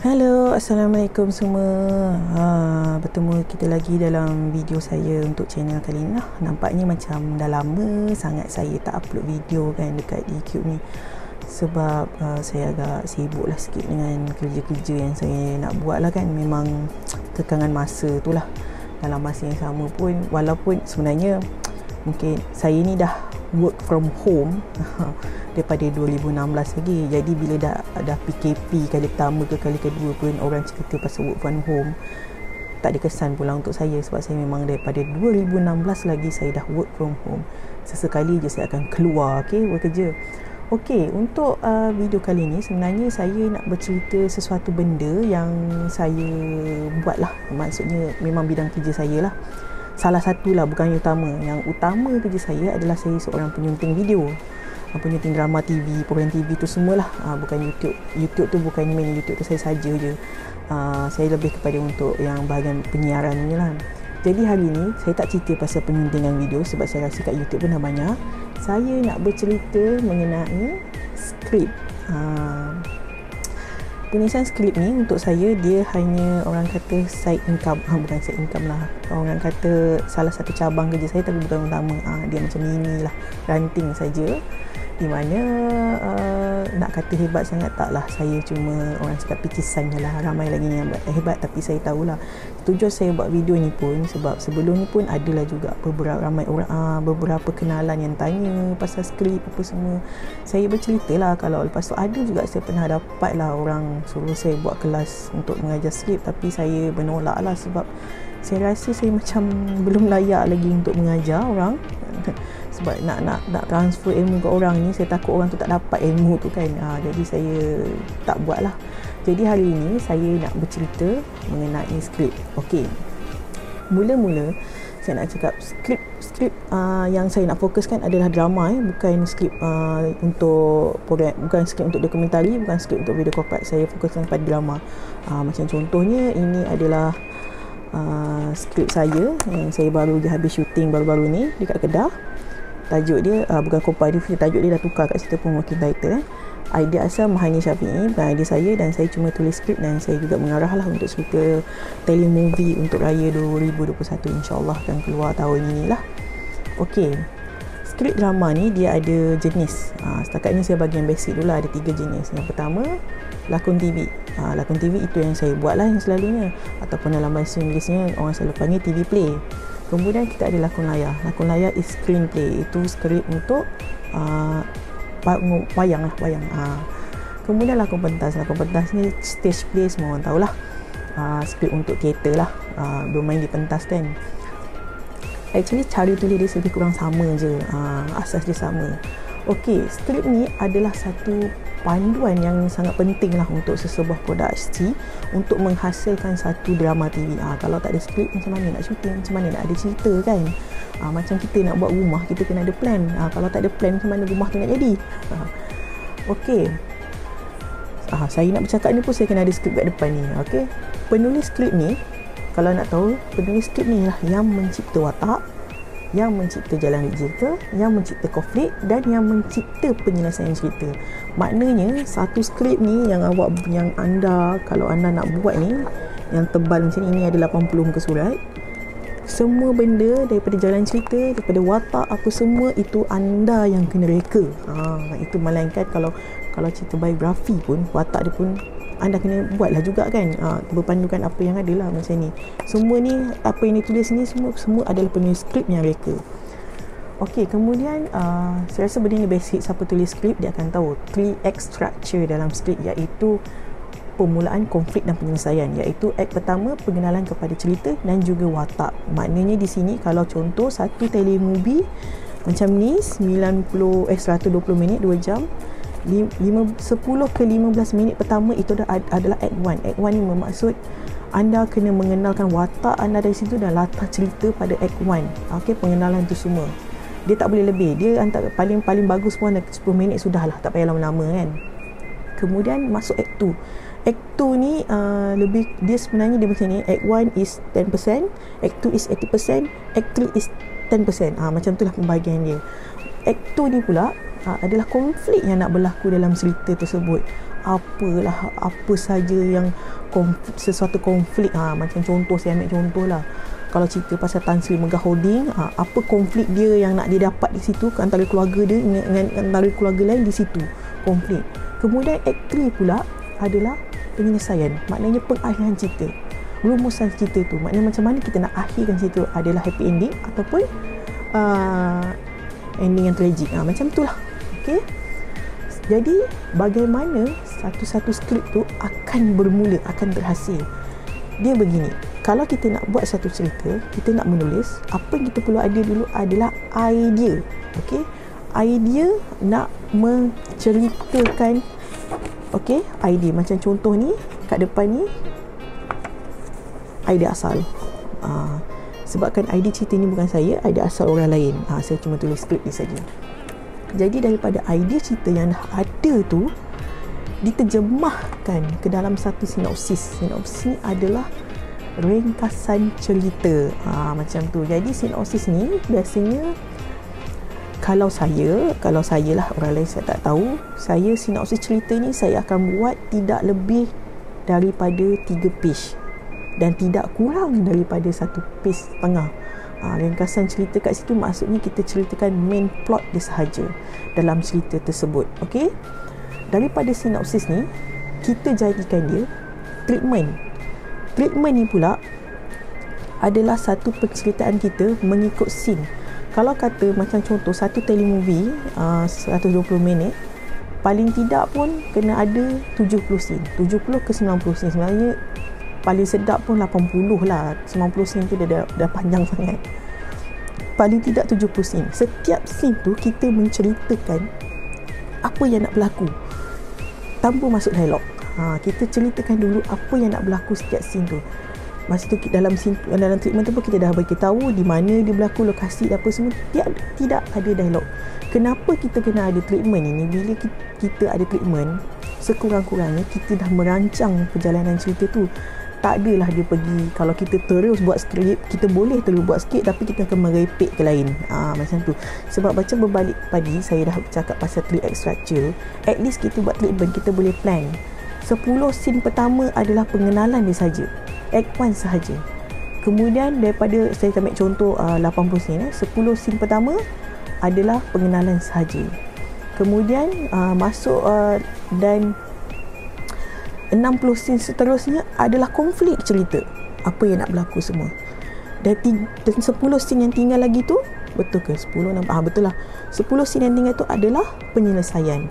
Halo, Assalamualaikum semua. Bertemu kita lagi dalam video saya untuk channel kali ni lah. Nampaknya macam dah lama sangat saya tak upload video kan dekat YouTube ni. Sebab saya agak sibuk lah sikit dengan kerja-kerja yang saya nak buat lah kan. Memang kekangan masa tu lah. Dalam masa yang sama pun, walaupun sebenarnya mungkin saya ni dah work from home daripada 2016 lagi. Jadi bila dah PKP kali pertama ke kali kedua pun orang cerita pasal work from home, tak ada kesan pula untuk saya sebab saya memang daripada 2016 lagi saya dah work from home. Sesekali je saya akan keluar bekerja. Untuk video kali ni sebenarnya saya nak bercerita sesuatu benda yang saya buat lah. Maksudnya memang bidang kerja saya lah. Salah satu lah, bukan yang utama. Yang utama kerja saya adalah saya seorang penyunting video, penyunting drama TV, program TV tu semualah. Bukan YouTube tu bukan main YouTube tu, saya saja je. Saya lebih kepada untuk yang bahagian penyiaran ni lah. Jadi hari ni saya tak cerita pasal penyuntingan video sebab saya rasa kat YouTube pun dah banyak. Saya nak bercerita mengenai skrip. Penulisan skrip ni untuk saya dia hanya orang kata side income, bukan side income lah, orang kata salah satu cabang kerja saya tapi bukan utama. Dia macam ni lah, ranting saja. Di mana nak kata hebat sangat taklah, saya cuma orang cakap picisan je lah. Ramai lagi yang hebat tapi saya tahulah. Tujuan saya buat video ni pun sebab sebelum ni pun adalah juga ramai orang, beberapa kenalan yang tanya pasal skrip apa semua. Saya bercerita lah, kalau lepas tu ada juga saya pernah dapat lah orang suruh saya buat kelas untuk mengajar skrip, tapi saya menolak lah sebab saya rasa saya macam belum layak lagi untuk mengajar orang. Sebab nak transfer ilmu ke orang ni, saya takut orang tu tak dapat ilmu tu kan. Jadi saya tak buat lah. Jadi hari ini saya nak bercerita mengenai skrip. Mula-mula saya nak cakap skrip yang saya nak fokuskan adalah drama, bukan skrip untuk program, bukan skrip untuk dokumentari, bukan skrip untuk video korporat. Saya fokuskan pada drama. Macam contohnya ini adalah skrip saya yang saya baru je habis syuting baru-baru ni dekat Kedah. Tajuk dia bukan komparatif, tajuk dia dah tukar kat situ pun working title. Idea asal Mahani Syafi'i, bukan idea saya, dan saya cuma tulis skrip dan saya juga mengarah lah untuk cerita telemovie untuk Raya 2021, insyaAllah akan keluar tahun ini lah. Skrip drama ni dia ada jenis. Setakat ni saya bagi yang basic dulu lah, ada 3 jenis. Yang pertama, lakon TV. Lakon TV itu yang saya buat lah yang selalunya, ataupun dalam bahasa Inggerisnya orang selalu panggil TV play. Kemudian kita ada lakon layar. Lakon layar is screenplay. Itu skrip untuk wayang. Kemudian lakon pentas. Lakon pentas ni stage play, semua orang tahulah. Skrip untuk teater lah, bermain di pentas kan. Actually cara tulis dia lebih kurang sama je, asas dia sama. Skrip ni adalah satu panduan yang sangat penting lah untuk sesebuah produksi untuk menghasilkan satu drama TV. Kalau tak ada skrip, macam mana nak syuting, macam mana nak ada cerita kan. Macam kita nak buat rumah, kita kena ada plan. Kalau tak ada plan, macam mana rumah tu nak jadi. Saya nak bercakap ni pun saya kena ada skrip kat depan ni. Penulis skrip ni, kalau nak tahu, penulis skrip ni lah yang mencipta watak, yang mencipta jalan cerita, yang mencipta konflik, dan yang mencipta penyelesaian cerita. Maknanya satu skrip ni yang anda, kalau anda nak buat ni yang tebal macam ni ada 80 muka surat. Semua benda daripada jalan cerita, daripada watak apa semua itu anda yang kena reka. Itu melainkan kalau cerita biografi pun, watak dia pun anda kena buatlah juga kan, berpandukan apa yang ada lah macam ni. Semua ni, apa yang ditulis ni semua adalah penulis skrip yang reka. Kemudian saya rasa benda ni basic. Siapa tulis skrip dia akan tahu 3X structure dalam skrip, iaitu permulaan, konflik dan penyelesaian. Iaitu act pertama, pengenalan kepada cerita dan juga watak. Maknanya di sini kalau contoh satu telemovie macam ni 120 minit, 2 jam, 10 ke 15 minit pertama itu adalah act 1. Act 1 ni bermaksud anda kena mengenalkan watak anda dari situ dan latar cerita pada act 1. Pengenalan tu semua. Dia tak boleh lebih. Dia antara paling bagus pun 10 minit sudahlah, tak payah lama-lama kan. Kemudian masuk act 2. Act 2 ni lebih, dia sebenarnya dia macam ni. Act 1 is 10%, act 2 is 80%, act 3 is 10%. Macam itulah pembahagian dia. Act 2 ni pula adalah konflik yang nak berlaku dalam cerita tersebut. apa saja yang sesuatu konflik. Macam contoh, saya ambil contoh lah, kalau cerita pasal Tan Sri Megah Holding, apa konflik dia yang nak dia dapat di situ antara keluarga dia dengan antara keluarga lain, di situ konflik. Kemudian act 3 pula adalah penyelesaian, maknanya pengakhiran cerita, rumusan cerita tu, maknanya macam mana kita nak akhirkan cerita, adalah happy ending ataupun ending yang tragik. Macam itulah. Okey, jadi bagaimana satu-satu skrip tu akan bermula, akan berhasil. Dia begini, kalau kita nak buat satu cerita, kita nak menulis, apa yang kita perlu ada dulu adalah idea. Okey, idea nak menceritakan. Okey, idea macam contoh ni kat depan ni, idea asal. Sebabkan idea cerita ni bukan saya, idea asal orang lain. Saya cuma tulis skrip ni saja. Jadi daripada idea cerita yang dah ada tu, diterjemahkan ke dalam satu sinopsis. Sinopsis ni adalah ringkasan cerita. Macam tu. Jadi sinopsis ni biasanya, kalau saya lah, orang lain saya tak tahu, saya sinopsis cerita ni saya akan buat tidak lebih daripada 3 page dan tidak kurang daripada 1 page setengah. Ringkasan cerita kat situ maksudnya kita ceritakan main plot dia sahaja dalam cerita tersebut. Okey, daripada sinopsis ni kita jadikan dia treatment. Treatment ni pula adalah satu penceritaan kita mengikut scene. Kalau kata macam contoh satu telemovie 120 minit, paling tidak pun kena ada 70 scene, 70 ke 90 scene. Sebenarnya paling sedap pun 80 lah, 90 scene tu dah panjang sangat. Paling tidak 70 scene. Setiap scene tu kita menceritakan apa yang nak berlaku tanpa masuk dialog. Kita ceritakan dulu apa yang nak berlaku setiap scene tu. Masa tu dalam treatment tu pun kita dah bagi tahu di mana dia berlaku, lokasi apa semua. Tidak ada dialog. Kenapa kita kena ada treatment ini? Bila kita ada treatment, sekurang-kurangnya kita dah merancang perjalanan cerita tu. Tak adalah dia pergi, kalau kita terus buat skrip, kita boleh terus buat skrip tapi kita akan merepek ke lain. Macam tu. Sebab macam berbalik tadi saya dah cakap pasal 3 act structure. At least kita buat treatment, kita boleh plan 10 scene pertama adalah pengenalan dia saja, act 1 sahaja. Kemudian daripada saya ambil contoh 80 scene, 10 scene pertama adalah pengenalan sahaja. Kemudian masuk dan 60 scene seterusnya adalah konflik cerita, apa yang nak berlaku semua. Dan 10 scene yang tinggal lagi tu, betul ke 10 betul lah, 10 scene yang tinggal tu adalah penyelesaian.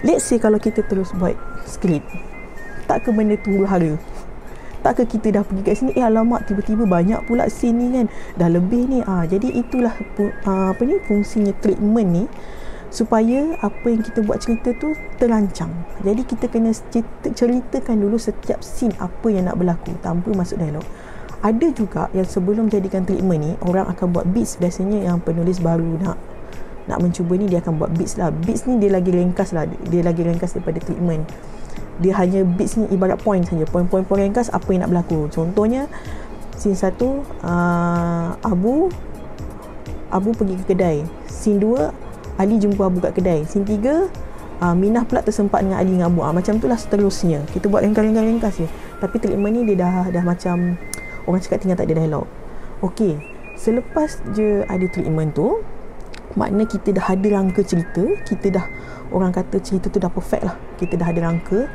Let's say kalau kita terus buat skrip, tak ke benda tu huru-hara, tak ke kita dah pergi kat sini, alamak tiba-tiba banyak pula scene ni kan, dah lebih ni. Jadi itulah fungsinya treatment ni, supaya apa yang kita buat cerita tu terancang. Jadi kita kena ceritakan dulu setiap scene apa yang nak berlaku tanpa masuk dialog. Ada juga yang sebelum jadikan treatment ni, orang akan buat beats. Biasanya yang penulis baru nak mencuba ni, dia akan buat beats lah. Beats ni dia lagi ringkas lah, dia lagi ringkas daripada treatment. Dia hanya beats ni ibarat point saja, point ringkas apa yang nak berlaku. Contohnya scene 1, Abu pergi ke kedai. Scene 2, Ali jumpa Abu kat kedai. Scene 3, Minah pula tersempat dengan Ali dengan Abu. Macam itulah seterusnya. Kita buat ringkas je. Tapi treatment ni dia dah macam orang cakap tinggal tak ada dialog. Okey, selepas je ada treatment tu, makna kita dah ada rangka cerita, kita dah, orang kata cerita tu dah perfect lah, kita dah ada rangka,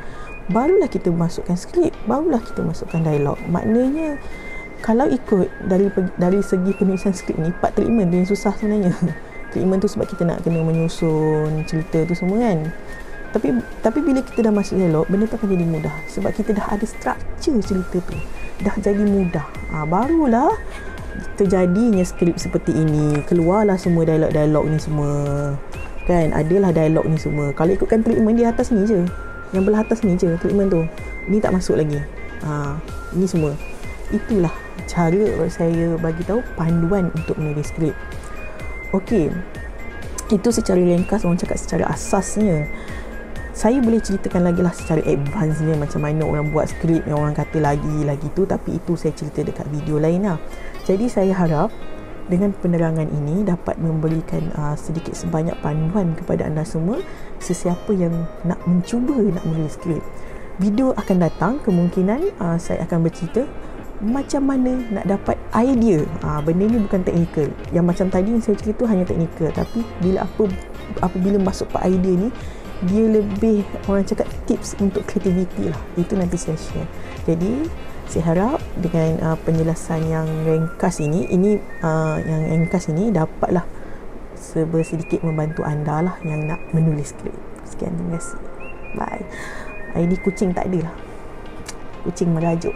barulah kita masukkan skrip, barulah kita masukkan dialog. Maknanya kalau ikut dari segi penulisan skrip ni, part treatment tu yang susah sebenarnya. Treatment tu sebab kita nak kena menyusun cerita tu semua kan. Tapi bila kita dah masuk dialog, benda tu akan jadi mudah sebab kita dah ada struktur cerita tu, dah jadi mudah. Barulah terjadinya skrip seperti ini, keluarlah semua dialog-dialog ni semua kan, adalah dialog ni semua. Kalau ikutkan treatment di atas ni je, yang belah atas ni je treatment tu, ni tak masuk lagi. Ni semua. Itulah cara saya bagi tahu panduan untuk menulis skrip. Okey, itu secara ringkas, orang cakap secara asasnya. Saya boleh ceritakan lagi lah secara advance ni, macam mana orang buat skrip yang orang kata lagi tu, tapi itu saya cerita dekat video lain lah. Jadi saya harap dengan penerangan ini dapat memberikan sedikit sebanyak panduan kepada anda semua, sesiapa yang nak mencuba nak menulis skrip. Video akan datang, kemungkinan saya akan bercerita macam mana nak dapat idea. Benda ni bukan teknikal. Yang macam tadi yang saya cerita tu hanya teknikal, tapi apabila masuk ke idea ni, dia lebih, orang cakap, tips untuk kreativiti lah. Itu nanti saya share. Jadi saya harap dengan penjelasan yang ringkas ini dapatlah sedikit membantu anda lah yang nak menulis skrip. Sekian, terima kasih. Bye. Ini kucing tak ada lah. Kucing merajuk.